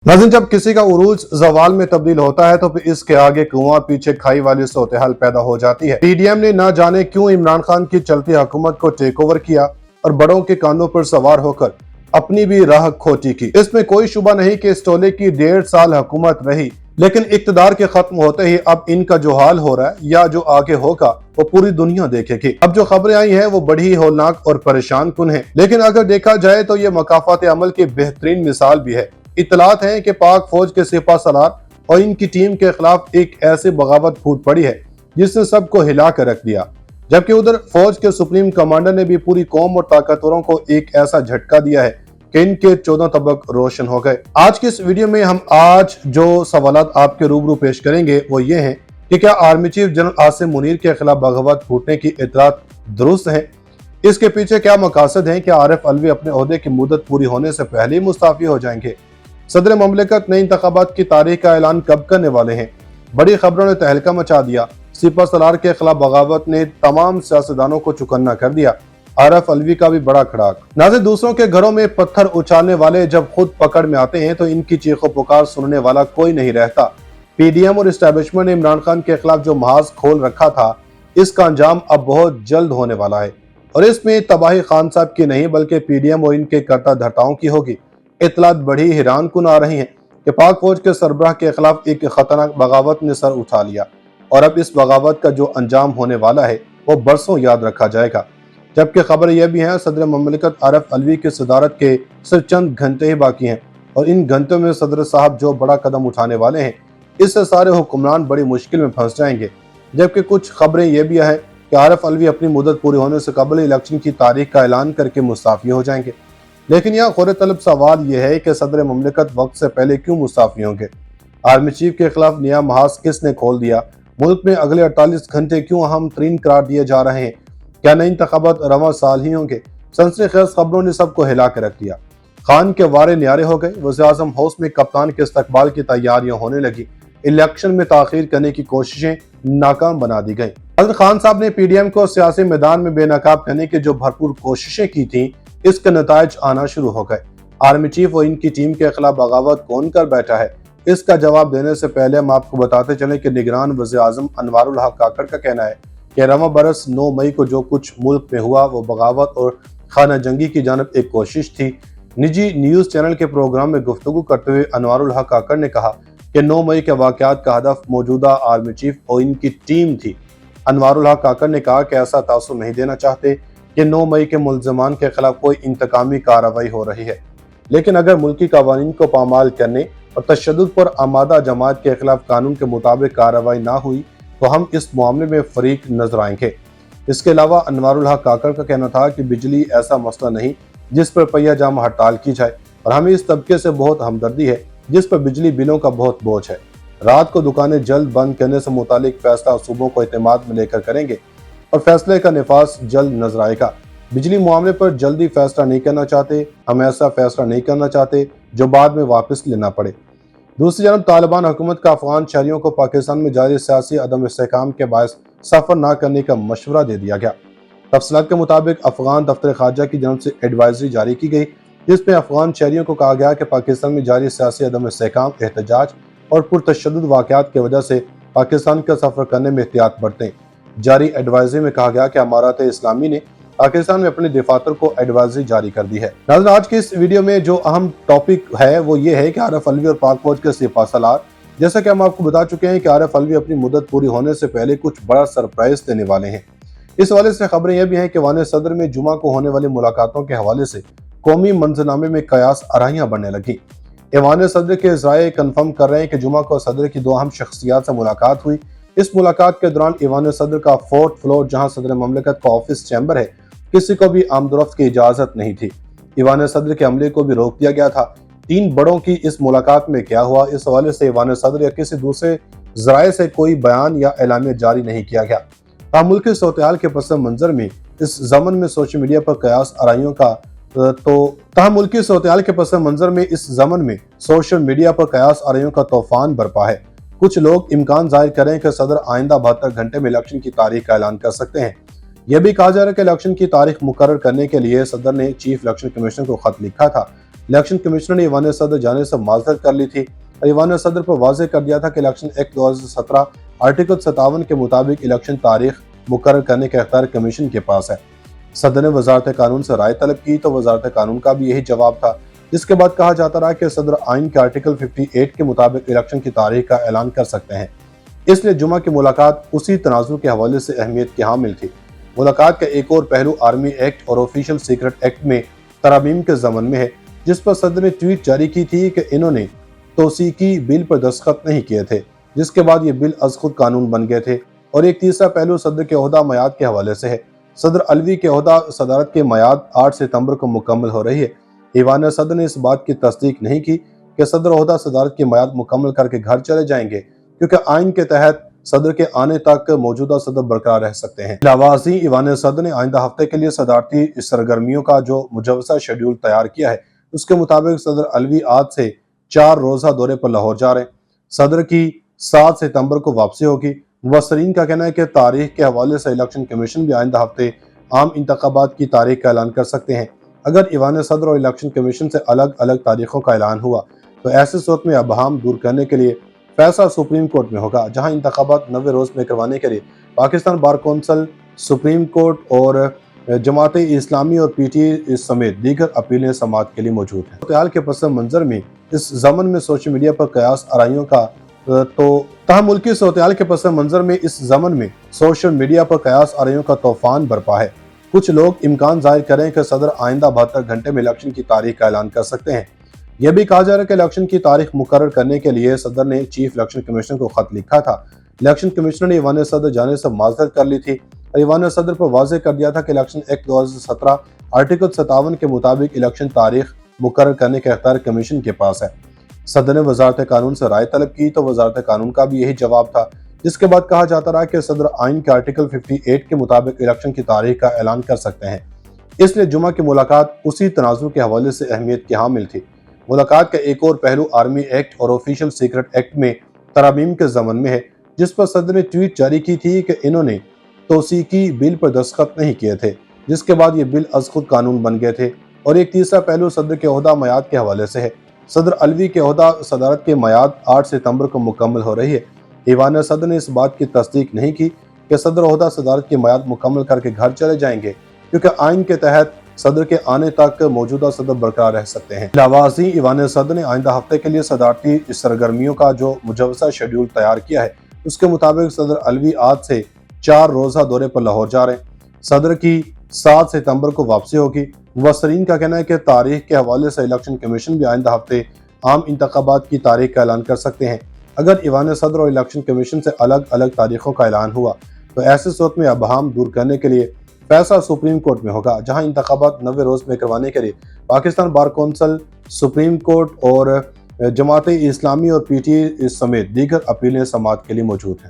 नाज़रीन, जब किसी का उरूज ज़वाल में तब्दील होता है तो फिर इसके आगे कुआं पीछे खाई वाली सूरत-ए-हाल पैदा हो जाती है। पीडीएम ने न जाने क्यों इमरान खान की चलती हुकूमत को टेक ओवर किया और बड़ों के कानों पर सवार होकर अपनी भी राह खोटी की। इसमें कोई शुबा नहीं कि इस टोले की 1.5 साल हुकूमत रही, लेकिन इक़्तिदार के खत्म होते ही अब इनका जो हाल हो रहा है या जो आगे होगा वो पूरी दुनिया देखेगी। अब जो खबरें आई हैं वो बड़ी ही हौलनाक और परेशान कुन है, लेकिन अगर देखा जाए तो ये मकाफात अमल की बेहतरीन मिसाल भी है। इतलात हैं कि पाक फौज के सिपा सलार और इनकी टीम के खिलाफ एक ऐसी बगावत फूट पड़ी है जिसने सबको हिला कर रख दिया, जबकि उधर फौज के सुप्रीम कमांडर ने भी पूरी कौम और ताकतवरों को एक ऐसा झटका दिया है कि इनके 14 तबक रोशन हो गए। आज की इस वीडियो में हम आज जो सवालात आपके रूबरू पेश करेंगे वो ये हैं कि क्या army chief general Asim Munir के खिलाफ बगावत फूटने की इतलात दुरुस्त है, इसके पीछे क्या मकासद हैं, क्या आरिफ अलवी अपने ओहदे की मुद्दत पूरी होने से पहले ही मुस्ताफी हो जाएंगे, सदर ममलिकत नई इंतखाबात की तारीख का ऐलान कब करने वाले हैं। बड़ी खबरों ने तहलका मचा दिया, सिपा सलार के खिलाफ बगावत ने तमाम सियासतदानों को चुकन्ना कर दिया, आरिफ अलवी का भी बड़ा खड़ाक। नाज़रीन, दूसरों के घरों में पत्थर उछालने वाले जब खुद पकड़ में आते हैं तो इनकी चीखों पुकार सुनने वाला कोई नहीं रहता। पीडीएम और एस्टैब्लिशमेंट ने इमरान खान के खिलाफ जो महाज खोल रखा था, इसका अंजाम अब बहुत जल्द होने वाला है और इसमें तबाही खान साहब की नहीं बल्कि पीडीएम और इनके कर्ता धर्ताओं की होगी। इतलात बड़ी हैरान कुन आ रही हैं कि पाक फौज के सरबराह के खिलाफ एक खतरनाक बगावत ने सर उठा लिया और अब इस बगावत का जो अंजाम होने वाला है वो बरसों याद रखा जाएगा। जबकि खबर यह भी है सदर ममलिकत आरिफ अलवी की सदारत के सिर्फ चंद घंटे ही बाकी हैं और इन घंटों में सदर साहब जो बड़ा कदम उठाने वाले हैं, इससे सारे हुक्मरान बड़ी मुश्किल में फंस जाएंगे। जबकि कुछ खबरें यह भी है कि आरिफ अलवी अपनी मुद्दत पूरी होने से कबल इलेक्शन की तारीख का ऐलान करके मुस्ताफी हो जाएंगे। लेकिन यहाँ गौर तलब सवाल यह है कि सदर ममलिकत वक्त से पहले क्यों मुस्ताफी होंगे। आर्मी चीफ के खिलाफ नया महाज किसने खोल दिया, मुल्क में अगले 48 घंटे क्यों अहम तरीन करार दिए जा रहे हैं, क्या नई इंतखाबात रवां साल ही होंगे। सनसनीखेज खबरों ने सबको हिला के रख दिया। खान के वारे न्यारे हो गए, वज़ीर आज़म हाउस में कप्तान के इस्तकबाल की तैयारियां होने लगी, इलेक्शन में ताखीर करने की कोशिशें नाकाम बना दी गई। हज़रत खान साहब ने पीडीएम को सियासी मैदान में बेनकाब करने की जो भरपूर कोशिशें की थी, इसके नताइज आना शुरू हो गए। आर्मी चीफ और इनकी टीम के खिलाफ बगावत कौन कर बैठा है, इसका जवाब देने से पहले हम आपको बताते चलें कि निगरान वज़ीर आज़म अनवारुल हक काकड़ का कहना है कि रवां बरस 9 मई को जो कुछ मुल्क में हुआ वो बगावत और खाना जंगी की जानब एक कोशिश थी। निजी न्यूज़ चैनल के प्रोग्राम में गुफ्तगू करते हुए अनवारुल हक काकड़ ने कहा कि 9 मई के वाक़यात का हदफ मौजूदा आर्मी चीफ और इनकी टीम थी। अनवारुल हक काकड़ ने कहा कि ऐसा तासुर नहीं देना चाहते कि 9 मई के मुल्ज़मान के खिलाफ कोई इंतकामी कार्रवाई हो रही है, लेकिन अगर मुल्की कवानीन को पामाल करने और तशद्दुद पर आमादा जमात के खिलाफ कानून के मुताबिक कार्रवाई ना हुई तो हम इस मामले में फरीक नजर आएंगे। इसके अलावा अनवारुल हक काकड़ का कहना था कि बिजली ऐसा मसला नहीं जिस पर पहिया जाम हड़ताल की जाए और हमें इस तबके से बहुत हमदर्दी है जिस पर बिजली बिलों का बहुत बोझ है। रात को दुकानें जल्द बंद करने से मुतालिक फैसला सूबों को एतमाद में लेकर करेंगे और फैसले का निफाज जल्द नजर आएगा। बिजली मामले पर जल्दी फैसला नहीं करना चाहते, हम ऐसा फैसला नहीं करना चाहते जो बाद में वापस लेना पड़े। दूसरी जानब तालिबान हुकूमत का अफगान शहरियों को पाकिस्तान में जारी सियासी अदम इस्तेहकाम के बायस सफर न करने का मशवरा दे दिया गया। तफसीलात के मुताबिक अफगान दफ्तर खारजा की जानब से एडवाइजरी जारी की गई, जिसमें अफगान शहरियों को कहा गया कि पाकिस्तान में जारी सियासी अदम इस्तेहकाम, एहतजाज और पुरतशद्दुद वाक़यात की वजह से पाकिस्तान का सफर करने में एहतियात बरतें। जारी एडवाइजरी में कहा गया कि अमारात इस्लामी ने पाकिस्तान में अपने दफातर को एडवाइजरी जारी कर दी है। नाज़रीन, आज की इस वीडियो में जो अहम टॉपिक है वो ये है कि आरिफ अलवी और पाक फौज के सिपा सलार, जैसा कि हम आपको बता चुके हैं कि आरिफ अलवी अपनी मुद्दत पूरी होने से पहले कुछ बड़ा सरप्राइज देने वाले हैं। इस हवाले से खबरें यह भी हैं कि वाने सदर में जुमा को होने वाली मुलाकातों के हवाले से कौमी मंजरनामे में कयास आराइयां बढ़ने लगी। ऐवान सदर के ज़राए कन्फर्म कर रहे हैं कि जुमा को सदर की 2 अहम शख्सियात से मुलाकात हुई। इस मुलाकात के दौरान ऐवान सदर का 4th फ्लोर, जहां सदर ममलिकत का ऑफिस चैम्बर है, किसी को भी आमदरफ्त की इजाजत नहीं थी। ऐवान सदर के अमले को भी रोक दिया गया था। 3 बड़ों की इस मुलाकात में क्या हुआ, इस हवाले से ऐवान सदर या किसी दूसरे ज़राए से कोई बयान या एलामिया जारी नहीं किया गया। मुल्की सूरत-ए-हाल के पस मंजर में इस ज़मन में सोशल मीडिया पर कयास आराइयों का मुल्की सूरत-ए-हाल के पस मंजर में इस ज़मन में सोशल मीडिया पर कयास आराइयों का तूफान बरपा है। कुछ लोग इम्कान जाहिर करें कि सदर आइंदा 72 घंटे में इलेक्शन की तारीख का ऐलान कर सकते हैं। यह भी कहा जा रहा है कि इलेक्शन की तारीख मुकर्रर करने के लिए सदर ने चीफ इलेक्शन कमीशनर को खत लिखा था, इलेक्शन कमिश्नर ने ईवान सदर जाने से माजरत कर ली थी और ईवान सदर पर वाज़ेह कर दिया था कि इलेक्शन एक्ट 2017 आर्टिकल 57 के मुताबिक इलेक्शन तारीख मुकर्रर करने का इख्तियार कमीशन के पास है। सदर ने वजारत कानून से राय तलब की तो वजारत कानून का भी यही जवाब था, जिसके बाद कहा जाता रहा कि सदर आइन के आर्टिकल 58 के मुताबिक इलेक्शन की तारीख का ऐलान कर सकते हैं। इसलिए जुमा की मुलाकात उसी तनाजुर के हवाले से अहमियत की हामिल थी। मुलाकात का एक और पहलू आर्मी एक्ट और ऑफिशियल सीक्रेट एक्ट में तरामीम के ज़मन में है, जिस पर सदर ने ट्वीट जारी की थी कि इन्होंने तौसीकी बिल पर दस्तखत नहीं किए थे, जिसके बाद ये बिल अज खुद कानून बन गए थे। और एक तीसरा पहलू सदर के ओहदा मयाद के हवाले से है। सदर अलवी के ओहदा सदारत के मयाद 8 सितंबर को मुकम्मल हो रही है। ईवान सदर ने इस बात की तस्दीक नहीं की कि सदर ओहदा सदारत की मयाद मुकम्मल करके घर चले जाएंगे, क्योंकि आइन के तहत सदर के आने तक मौजूदा सदर बरकरार रह सकते हैं। लावाजी ईवान सदर ने आइंदा हफ्ते के लिए सदारती सरगर्मियों का जो मुजवसा शेड्यूल तैयार किया है, उसके मुताबिक सदर अलवी आज से 4 रोज़ा दौरे पर लाहौर जा रहे हैं। सदर की 7 सितंबर को वापसी होगी। मुबसरीन का कहना है कि तारीख के हवाले से इलेक्शन कमीशन भी आइंदा हफ्ते आम इंतखाबात की तारीख का ऐलान कर सकते हैं। अगर ईवान सदर और इलेक्शन कमीशन से अलग अलग तारीखों का ऐलान हुआ तो ऐसे सूरत में अबहम दूर करने के लिए फैसला सुप्रीम कोर्ट में होगा, जहां इंतखाबात 90 रोज में करवाने के लिए Pakistan bar council, supreme court और जमात इस्लामी और PTI समेत दीगर अपीलें समाअत के लिए मौजूद हैं। सूरत-ए-हाल के पस मंजर में इस ज़मन में सोशल मीडिया पर कयास आराइयों का मुल्की सूरत-ए-हाल के पस मंजर में इस ज़मन में सोशल मीडिया पर कयास आराइयों का तूफान बरपा है। कुछ लोग इम्कान जाहिर करें कि सदर आइंदा 72 घंटे में इलेक्शन की तारीख का ऐलान कर सकते हैं। यह भी कहा जा रहा है कि इलेक्शन की तारीख मुकर्रर करने के लिए सदर ने चीफ इलेक्शन कमिश्नर को खत लिखा था। इलेक्शन कमिश्नर ने ईवान सदर जाने से माजरत कर ली थी और ईवान सदर पर वाज़ेह कर दिया था कि इलेक्शन एक्ट 2017 आर्टिकल 57 के मुताबिक इलेक्शन तारीख मुकर्रर करने का इख्तियार कमीशन के पास है। सदर ने वजारत कानून से राय तलब की तो वजारत कानून का भी यही जवाब था, जिसके बाद कहा जाता रहा कि सदर आइन के आर्टिकल 58 के मुताबिक इलेक्शन की तारीख का ऐलान कर सकते हैं। इसलिए जुमा की मुलाकात उसी तनाजुर के हवाले से अहमियत की हामिल थी। मुलाकात का एक और पहलू आर्मी एक्ट और ऑफिशियल सीक्रेट एक्ट में तरामीम के ज़मन में है, जिस पर सदर ने ट्वीट जारी की थी कि इन्होंने तौसीकी बिल पर दस्तखत नहीं किए थे, जिसके बाद ये बिल अज खुद कानून बन गए थे। और एक तीसरा पहलू सदर के ओहदा मयाद के हवाले से है। सदर अलवी के ओहदा सदारत के मयाद 8 सितंबर को मुकम्मल हो रही है। ईवान सदर ने इस बात की तस्दीक नहीं की कि सदर ओहदा सदारत की मयाद मुकम्मल करके घर चले जाएंगे, क्योंकि आइन के तहत सदर के आने तक मौजूदा सदर बरकरार रह सकते हैं। लावाजी ईवान सदर ने आइंदा हफ्ते के लिए सदारती सरगर्मियों का जो मुजवसा शेड्यूल तैयार किया है, उसके मुताबिक सदर अलवी आज से 4 रोज़ा दौरे पर लाहौर जा रहे हैं। सदर की 7 सितंबर को वापसी होगी। मुबसरीन का कहना है कि तारीख के हवाले से इलेक्शन कमीशन भी आइंदा हफ्ते आम इंतखाबात की तारीख का ऐलान कर सकते हैं। अगर ईवान सदर और इलेक्शन कमीशन से अलग अलग तारीखों का ऐलान हुआ तो ऐसे सूरत में अबहम दूर करने के लिए फैसला सुप्रीम कोर्ट में होगा, जहां इंतखाबात 90 रोज में करवाने के लिए Pakistan bar council, supreme court और जमात इस्लामी और PTI समेत दीगर अपीलें समाअत के लिए मौजूद हैं।